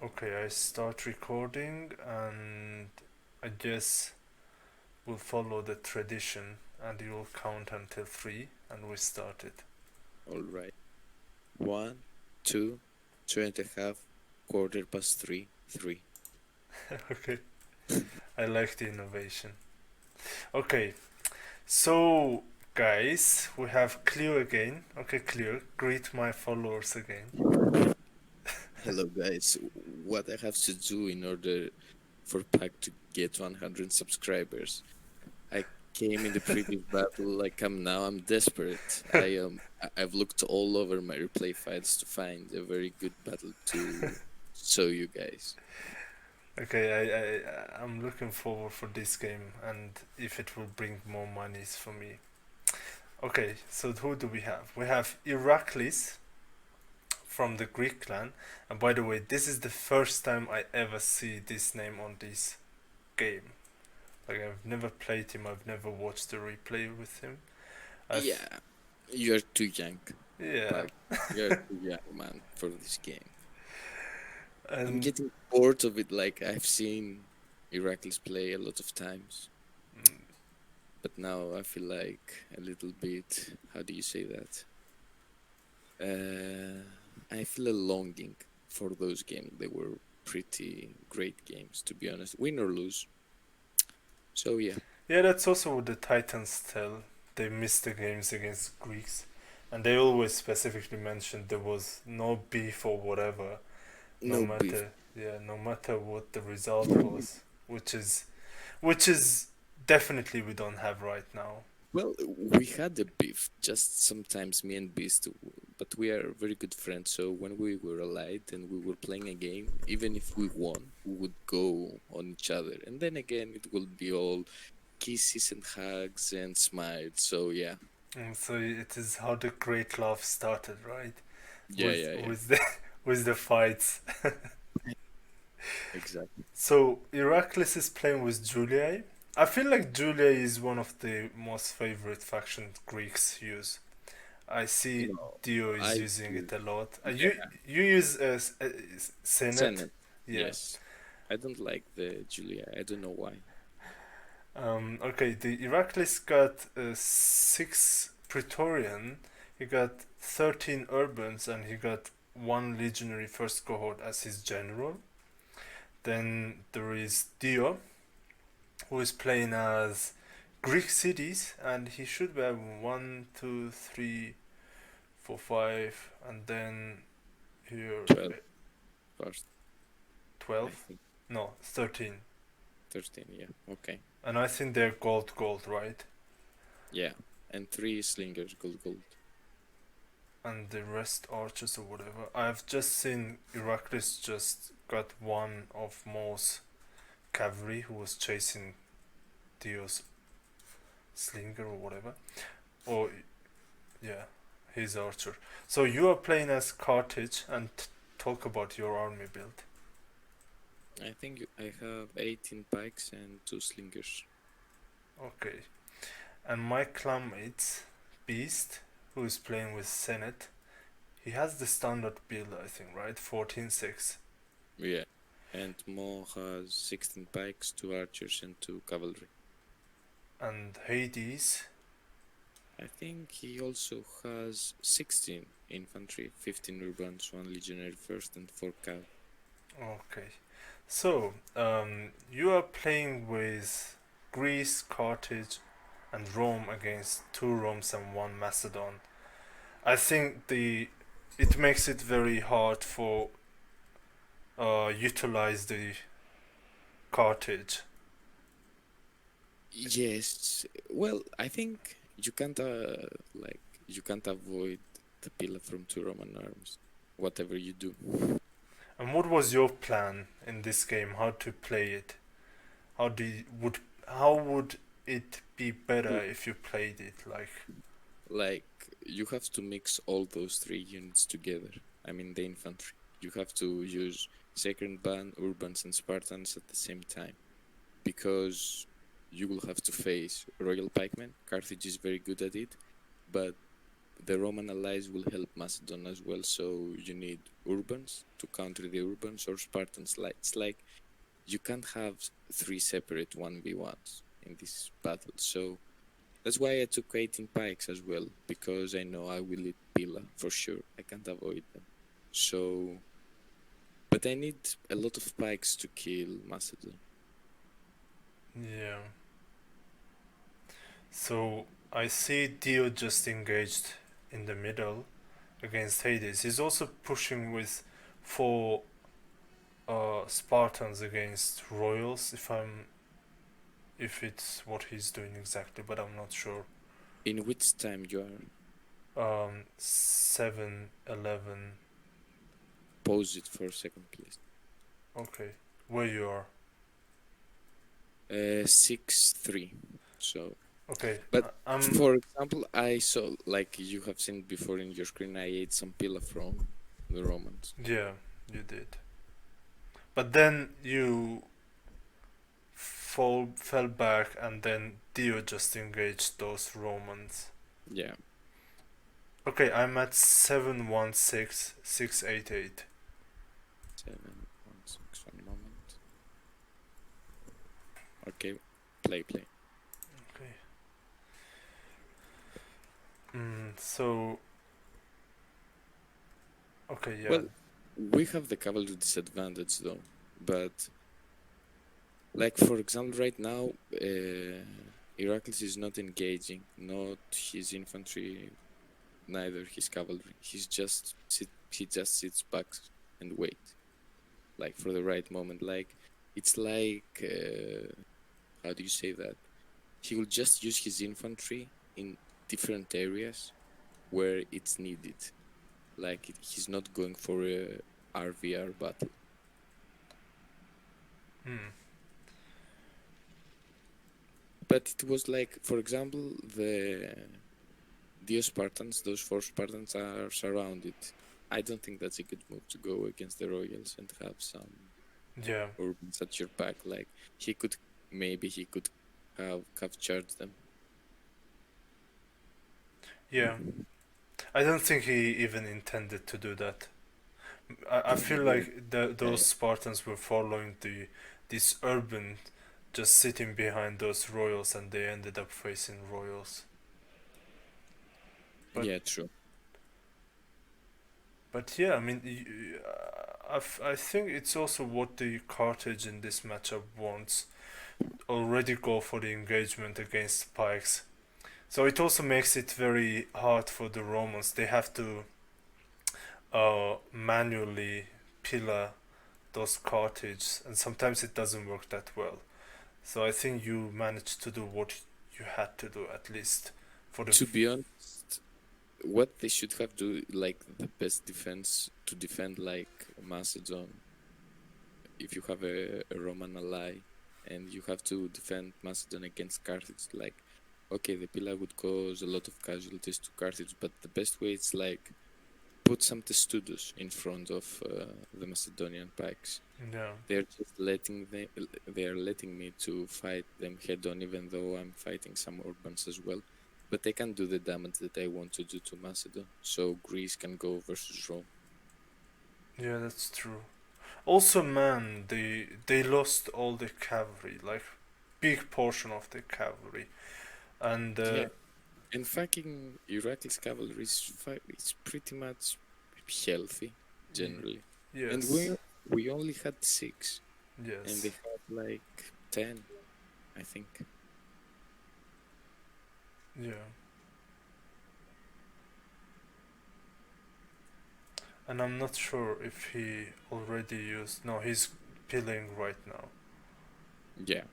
Okay, I start recording and I guess we'll follow the tradition and you'll count until three and we start it. All right. One, two, 2.5, quarter past three, three. Okay, I like the innovation. Okay, so guys, we have Kleo again. Okay, Kleo, greet my followers again. Hello, guys. What I have to do in order for Pack to get 100 subscribers? I came in the previous battle like I'm now. I'm desperate. I've looked all over my replay files to find a very good battle to show you guys. Okay, I'm looking forward for this game and if it will bring more monies for me. Okay, so who do we have? We have Iraklis from the Greek clan. And by the way, this is the first time I ever see this name on this game. Like I've never played him, I've never watched a replay with him. I've Yeah, you're too young, yeah, Pack. You're too young, man, for this game. I'm and getting bored of it. Like I've seen Heracles play a lot of times, but now I feel like a little bit. How do you say that? I feel a longing for those games. They were pretty great games, to be honest. Win or lose. So yeah, yeah, that's also what the Titans tell. They missed the games against Greeks, and they always specifically mentioned there was no beef or whatever, no no beef. matter no matter what the result was, which is definitely we don't have right now. Well, we had a beef, just sometimes me and Beast, but we are very good friends. So when we were allied and we were playing a game, even if we won, we would go on each other. And then again, it will be all kisses and hugs and smiles. So yeah, And so it is how the great love started, right? yeah, With yeah, yeah, with the with the fights. exactly. So Heracles is playing with Julia. I feel like Julia is one of the most favorite faction Greeks use. I see No, Dio is I using do. it a lot. You Yeah, you use Senate, Senate. yeah. Yes, I don't like the Julia. I don't know why. Okay, the Heracles got six Praetorian. He got 13 urbans and he got one legionary first cohort as his general. Then there is Dio, who is playing as Greek cities, and he should have one, two, three, four, five, and then here 12 first, I 12. think. No, 13. 13, yeah. Okay. And I think they're gold, right? Yeah. And three slingers, gold, gold. And the rest archers or whatever. I've just seen Heracles just got one of Mo's cavalry who was chasing Dio's slinger or whatever. Or yeah, his archer. So you are playing as Carthage and talk about your army build. I think I have 18 pikes and two slingers. Okay. And my clanmate, Beast, who is playing with Senate, he has the standard build, I think, right? 14-6. Yeah. And Mo has 16 pikes, two archers, and two cavalry. And Hades, I think he also has 16 infantry, 15 urbans, one legionary first, and four cav. okay. So, you are playing with Greece, Carthage, and Rome against two Romes and one Macedon. I think it makes it very hard for utilize the Carthage. Yes. Well, I think you can't you can't avoid the pillar from two Roman arms, whatever you do. And what was your plan in this game? How to play it? How would it be better if you played it like? Like you have to mix all those three units together. I mean the infantry. You have to use second band, urbans, and Spartans at the same time because you will have to face royal pikemen. Carthage is very good at it, but the Roman allies will help Macedon as well. So you need urbans to counter the urbans or Spartans. Like it's like you can't have three separate 1v1s in this battle. So that's why I took 18 pikes as well, because I know I will eat Pila for sure. I can't avoid them. So, but I need a lot of pikes to kill Macedon. Yeah. So I see Dio just engaged in the middle against Hades. He's also pushing with four Spartans against Royals, if it's what he's doing exactly, but I'm not sure. In which time you are? 7-11. Pause it for a second, please. Okay, where you are? 6-3. So, Okay, but I'm. for example, I saw, like you have seen before in your screen, I ate some Pila from the Romans. Yeah, you did. But then you fell back, and then Dio just engaged those Romans. Yeah. Okay, I'm at 7-1-6-6-8-8. 7-1-6, one moment. Okay, play. Okay. So. Okay, yeah. Well, we have the cavalry disadvantage though, but like for example, right now, Iraklis is not engaging, not his infantry, neither his cavalry. He just sits back and wait, like for the right moment. Like it's like how do you say that? He will just use his infantry in different areas where it's needed. Like he's not going for a RVR battle. Hmm. But it was like, for example, the Dio Spartans, those four Spartans are surrounded. I don't think that's a good move to go against the Royals and have some Yeah. urbans at your back. Like maybe he could have charged them. Yeah. I don't think he even intended to do that. I feel like those Yeah, Spartans were following this urban, just sitting behind those royals, and they ended up facing royals. But yeah, true. but yeah, I mean, I think it's also what the Carthage in this matchup wants. Already go for the engagement against pikes. So it also makes it very hard for the Romans. They have to manually pillar those Carthage, and sometimes it doesn't work that well. So I think you managed to do what you had to do, at least for the. To be honest, what they should have do, like the best defense to defend like Macedon, if you have a Roman ally and you have to defend Macedon against Carthage, like okay, the Pila would cause a lot of casualties to Carthage, but the best way is like put some testudos in front of the Macedonian pikes. Yeah. They're just they are letting me to fight them head on, even though I'm fighting some urbans as well. But they can do the damage that I want to do to Macedon, so Greece can go versus Rome. Yeah, that's true. Also, man, they lost all the cavalry, like big portion of the cavalry, and Yeah, and fucking Iraklis cavalry is pretty much healthy generally, and yes, we only had 6, and they yes, had like 10, I think. yeah. And I'm not sure if he already used. No, he's pilling right now. Yeah.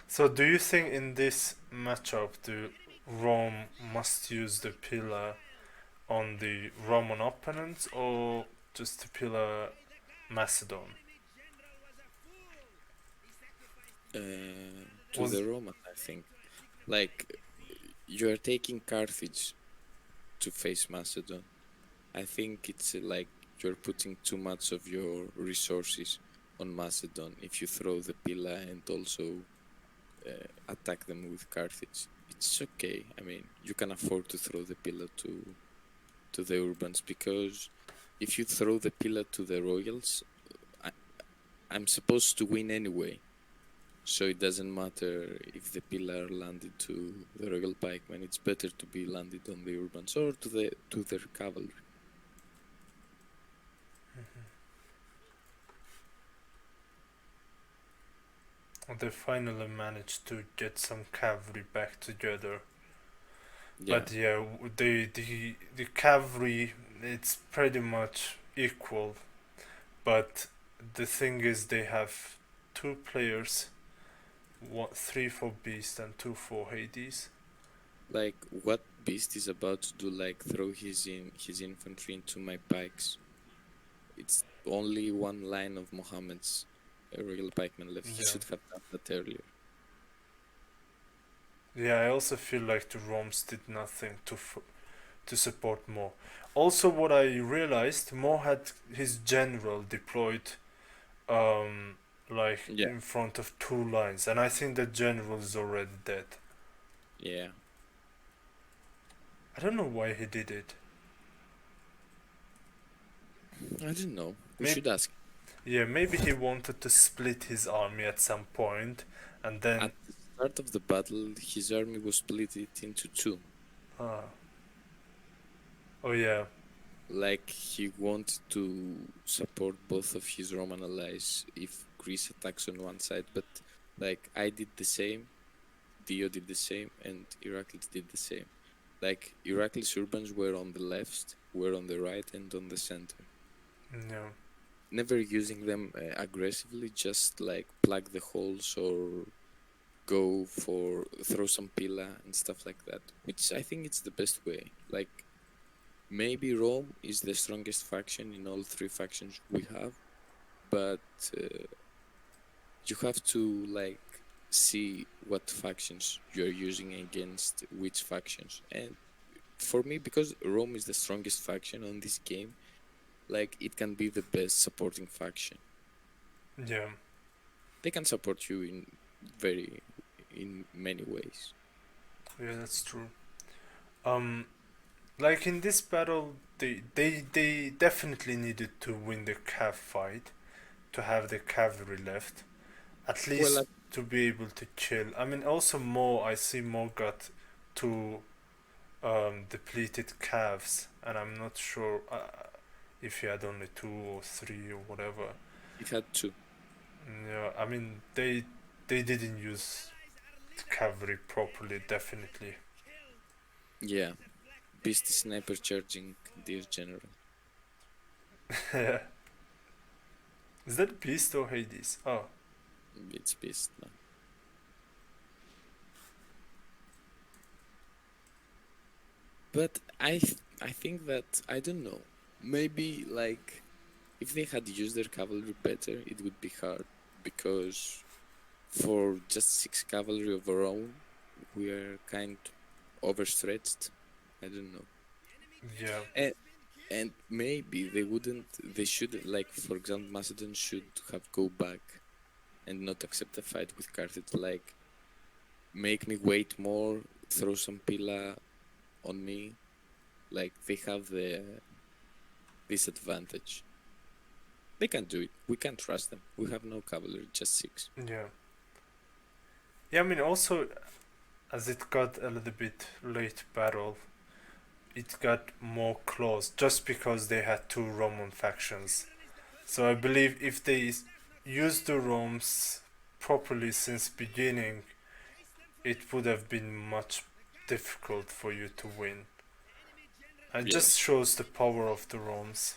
So, do you think in this matchup, the Rome must use the pillar on the Roman opponents, or just the pillar Macedon? To Was the Roman, I think. Like, you are taking Carthage to face Macedon. I think it's like you're putting too much of your resources on Macedon if you throw the Pila and also attack them with Carthage. it's okay. I mean, you can afford to throw the pillar to the urbans, because if you throw the pillar to the royals, I, I'm supposed to win anyway. So it doesn't matter if the pillar landed to the royal pikemen. It's better to be landed on the urbans or to their cavalry. They finally managed to get some cavalry back together. Yeah, But yeah, the cavalry, it's pretty much equal. But the thing is, they have two players, three for Beast and two for Hades. like what beast is about to do? Like throw his infantry into my pikes. It's only one line of Mohammed's royal pikemen left. He Yeah. should have done that earlier. Yeah, I also feel like the Roms did nothing to support Mo. Also, what I realized, Mo had his general deployed, um, like Yeah, in front of two lines, and I think the general is already dead. yeah. I don't know why he did it. I don't know. We Maybe should ask. Yeah, maybe he wanted to split his army at some point, and then At the start of the battle, his army was split it into two. uh, oh yeah, Like he wanted to support both of his Roman allies if Greece attacks on one side, but like I did the same, Dio did the same, and Iraklis did the same. Like Iraklis urbans were on the left, were on the right, and on the center. yeah, Never using them aggressively, just like plug the holes or go for throw some pila and stuff like that, which I think it's the best way. Like maybe Rome is the strongest faction in all three factions we have, but you have to like see what factions you're using against which factions. And for me, because Rome is the strongest faction on this game, like it can be the best supporting faction. yeah, They can support you in many ways. yeah. That's true. Um, like in this battle, they definitely needed to win the cav fight to have the cavalry left, at Well, least to be able to chill. I mean, also Mo. I see Mo got two depleted calves, and I'm not sure if he had only two or three or whatever. it had to. Yeah, I mean they didn't use cavalry properly, definitely. Yeah, Beast sniper charging dear general. Is that Beast or Hades? Oh, It's Beast now. But I think that I don't know. Maybe like if they had used their cavalry better, it would be hard, because for just 6 cavalry of our own, we are kind overstretched. I don't know. yeah, And maybe they wouldn't. They should, like for example, Macedon should have go back and not accept a fight with Carthage. Like make me wait more, throw some pila on me. Like they have the disadvantage. They can do it. We can't trust them. We have no cavalry, just 6. yeah, yeah. I mean, also as it got a little bit late battle, it got more close just because they had two Roman factions. So I believe if they used the Roms properly since beginning, it would have been much difficult for you to win. It Yeah. just shows the power of the Roms.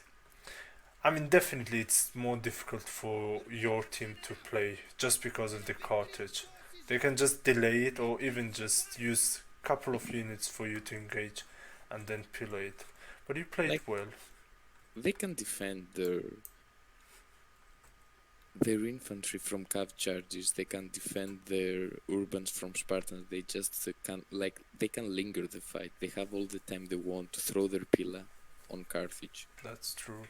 I mean, definitely it's more difficult for your team to play just because of the cartage. They can just delay it or even just use a couple of units for you to engage and then pillar it. But you played Like well. they can defend their infantry from cav charges. They can defend their urbans from Spartans. They just can like they can linger the fight. They have all the time they want to throw their pila on Carthage. That's true.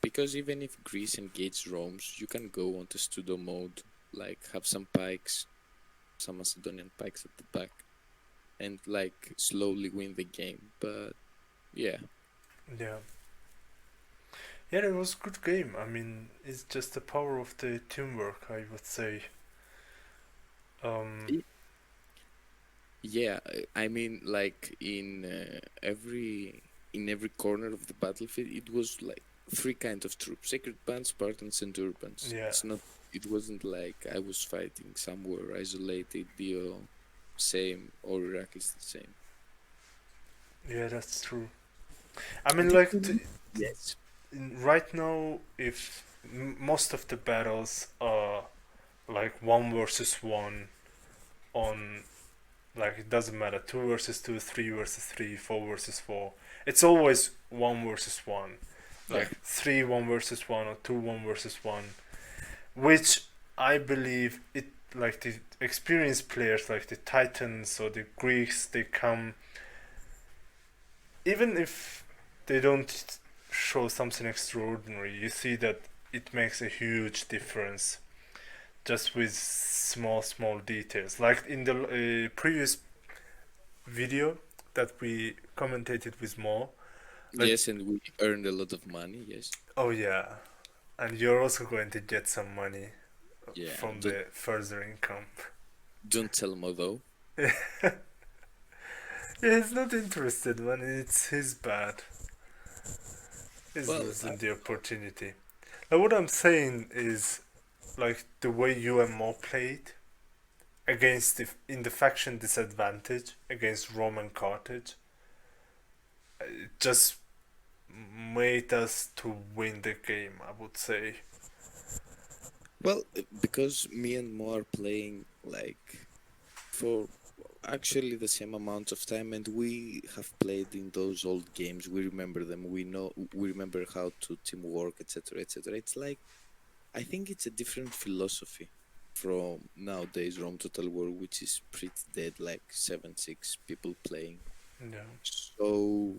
Because even if Greece engages Rome's, you can go onto studo mode, like have some pikes, some Macedonian pikes at the back. and like slowly win the game. But yeah, Yeah. Yeah, it was a good game. I mean, it's just the power of the teamwork, I would say. Um, Y- yeah. I mean, like in every corner of the battlefield, it was like three kinds of troops: sacred bands, Spartans, and Urbans. yeah, It's not. It wasn't like I was fighting somewhere isolated, Dio same or Heracles the same. yeah, that's true. I mean, Did like, you? Yes. right now, if most of the battles are like one versus one on, like, it doesn't matter, two versus two, three versus three, four versus four. It's always one versus one, Yeah. like three one versus one or two one versus one, which I believe it, like the experienced players like the Titans or the Greeks, they come, even if they don't show something extraordinary, you see that it makes a huge difference just with small details. Like in the previous video that we commentated with Mo, like, Yes, and we earned a lot of money. Yes. oh yeah, and you're also going to get some money Yeah. from the further income. Don't tell Mo though. Yeah, he's not interested, man. It's his bad. He's Well, losing the opportunity. Now, what I'm saying is, like, the way you and Mo played against in the faction disadvantage against Rome and Carthage, it just made us to win the game, I would say. because me and Mo are playing like for actually the same amount of time, and we have played in those old games. We remember them. We remember how to teamwork, etc., etc. It's like I think it's a different philosophy from nowadays Rome Total War, which is pretty dead, like 7-6 people playing. Yeah. So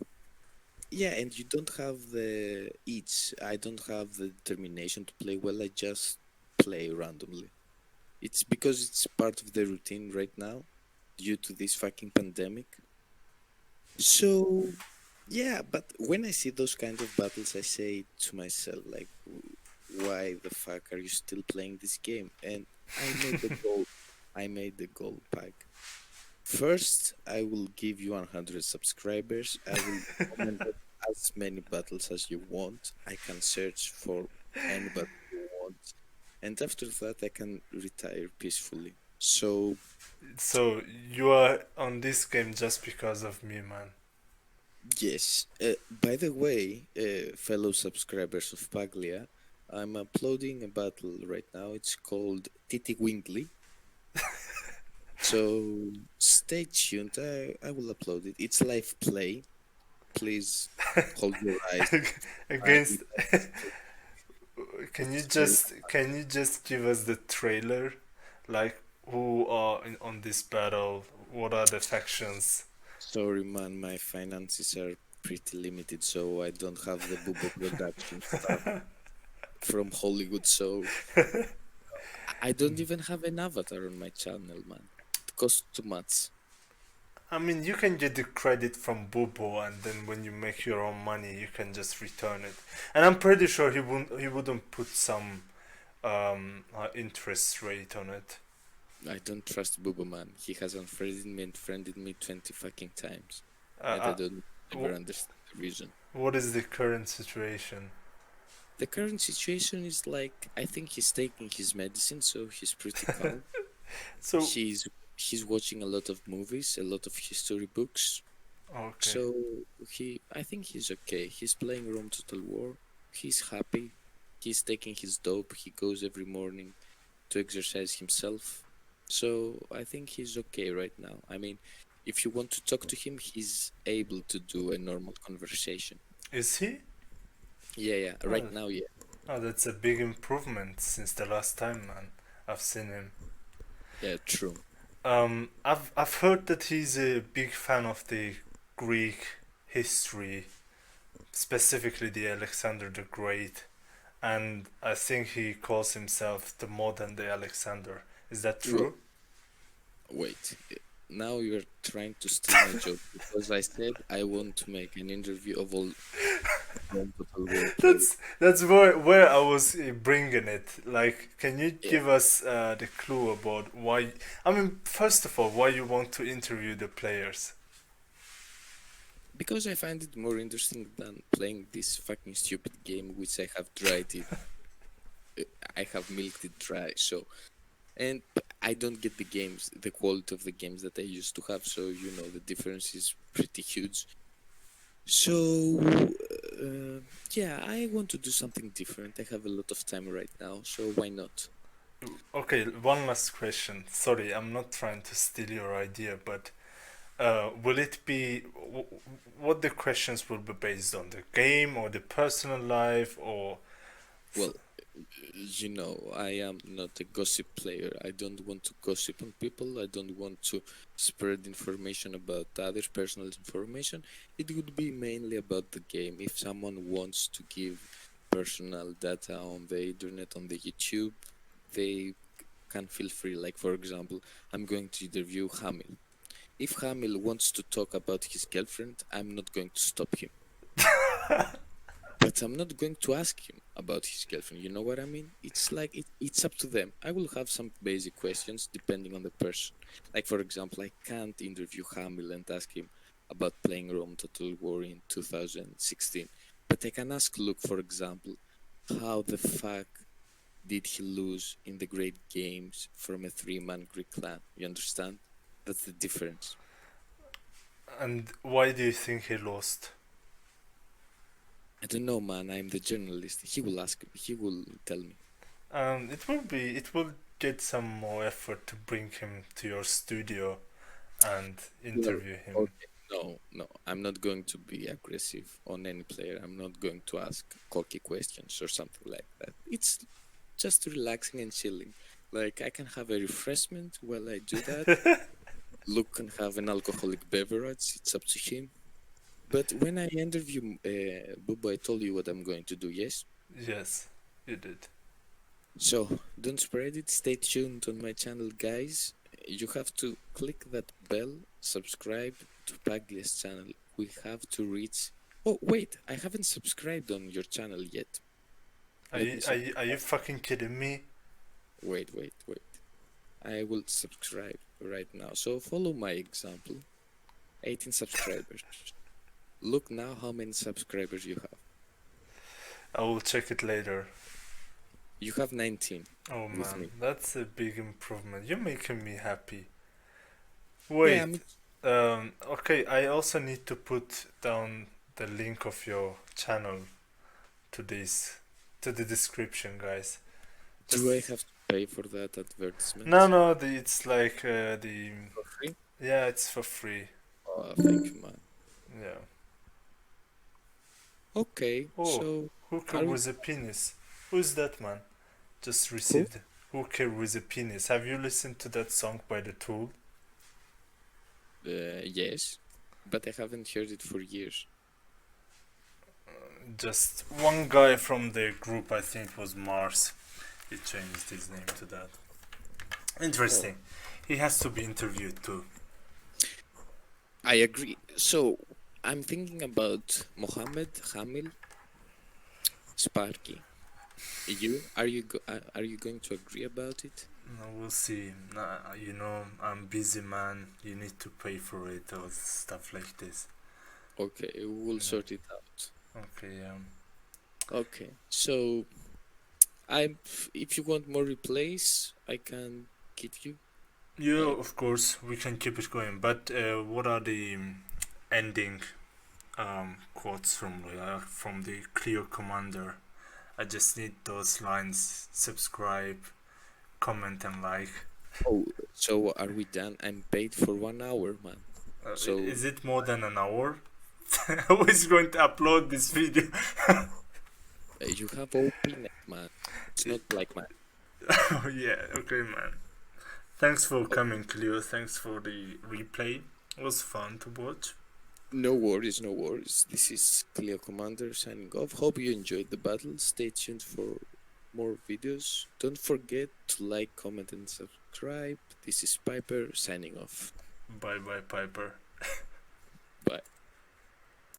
yeah, and you don't have the itch. I don't have the determination to play well. I just play randomly. It's because it's part of the routine right now due to this fucking pandemic. So yeah, but when I see those kind of battles, I say to myself like, why the fuck are you still playing this game? And I made the goal. I made the goal pack. First, I will give you 100 subscribers. I will comment on as many battles as you want. I can search for any battle you want. And after that, I can retire peacefully. So, So you are on this game just because of me, man. yes. By the way, fellow subscribers of Paglia, I'm uploading a battle right now. It's called Titi Windley. So stay tuned. I will upload it. It's live play. Please hold your eyes. I Against, still can you just give us the trailer, like who are on this battle? What are the factions? sorry, man. My finances are pretty limited, so I don't have the Bubo production stuff from Hollywood. So I don't even have an avatar on my channel, man. It costs too much. I mean, you can get the credit from Bubo, and then when you make your own money, you can just return it. And I'm pretty sure he wouldn't put some interest rate on it. I don't trust Bubo, man. He has unfriended me 20 fucking times, Uh, and I uh, don't ever wh- understand the reason. what is the current situation? The current situation is like I think he's taking his medicine, so he's pretty calm. So, He's watching a lot of movies, a lot of history books. okay. So I think he's okay. He's playing Rome Total War. He's happy. He's taking his dope. He goes every morning to exercise himself. So I think he's okay right now. I mean, if you want to talk to him, he's able to do a normal conversation. Is he? Yeah, yeah. Right Oh, now, yeah. oh, that's a big improvement since the last time, man. I've seen him. Yeah, true. I've heard that he's a big fan of the Greek history, specifically the Alexander the Great, and I think he calls himself the modern day Alexander. Is that Well, true? wait. now you're trying to steal my job because I said I want to make an interview of all Total War players. That's where I was bringing it. Like, can you Yeah, give us the clue about why? I mean, first of all, why you want to interview the players? because I find it more interesting than playing this fucking stupid game, which I have dried it. I have milked it dry. So, and I don't get the games, the quality of the games that I used to have. So the difference is pretty huge. So, yeah, I want to do something different. I have a lot of time right now, so why not? Okay, one last question. Sorry, I'm not trying to steal your idea, but will it be what the questions will be based on? The game or the personal life or? Well, I am not a gossip player. I don't want to gossip on people. I don't want to spread information about others' personal information. It would be mainly about the game. If someone wants to give personal data on the internet, on the YouTube, they can feel free. Like, for example, I'm going to interview Hamil. If Hamil wants to talk about his girlfriend, I'm not going to stop him. But I'm not going to ask him about his girlfriend. You know what I mean? It's like it's up to them. I will have some basic questions depending on the person. Like, for example, I can't interview Hamil and ask him about playing Rome Total War in 2016. But I can ask Luke, for example, how the fuck did he lose in the great games from a 3-man Greek clan? You understand? That's the difference. And why do you think he lost? I don't know, man. I'm the journalist. He will ask me. He will tell me. It will get some more effort to bring him to your studio and Well, interview him. okay. No, no. I'm not going to be aggressive on any player. I'm not going to ask cocky questions or something like that. It's just relaxing and chilling. Like, I can have a refreshment while I do that. Luke can have an alcoholic beverage. It's up to him. But when I interview Bubu, I told you what I'm going to do, yes? Yes, you did. So, don't spread it. Stay tuned on my channel, guys. You have to click that bell, subscribe to Paglia's channel. We have to reach... Oh, wait, I haven't subscribed on your channel yet. Let me Are you subscribe. fucking kidding me? Wait. I will subscribe right now. So, follow my example. 18 subscribers. Look now how many subscribers you have. I will check it later. You have 19 Oh with man, me. that's a big improvement. You're making me happy. Yeah, Wait, okay, I also need to put down the link of your channel to this, to the description, guys. do I Just have to pay for that no, advertisement? no, it's like the For free? yeah, it's for free. Oh, thank you, man. Yeah. Okay, Oh, so hooker are we with a penis. Who's that man? Just who? received hooker with a penis. Have you listened to that song by The Tool? Yes, but I haven't heard it for years. Just one guy from the group, I think it was Mars. He changed his name to that. Oh, Interesting. He has to be interviewed too. I agree. So I'm thinking about Mohamed, Hamil, Sparky. Are you going to agree about it? No, we'll see. Nah, I'm busy, man. You need to pay for it or stuff like this. Okay, we'll Yeah. sort it out. Okay. Okay, so if you want more replays, I can give you. Yeah, Like, of course, we can keep it going. But what are the ending quotes from the Kleo commander? I just need those lines. Subscribe, comment, and like. oh, so are we done? I'm paid for 1 hour, man. So Is it more than an hour? Who is going to upload this video? you have OP-net, man. It's not like mine. Oh yeah, okay, man. Thanks for coming, Cleo. Thanks for the replay. It was fun to watch. No worries, no worries. This is Kleo Commander signing off. Hope you enjoyed the battle. Stay tuned for more videos. Don't forget to like, comment, and subscribe. This is Piper signing off. Bye bye, Piper. Bye.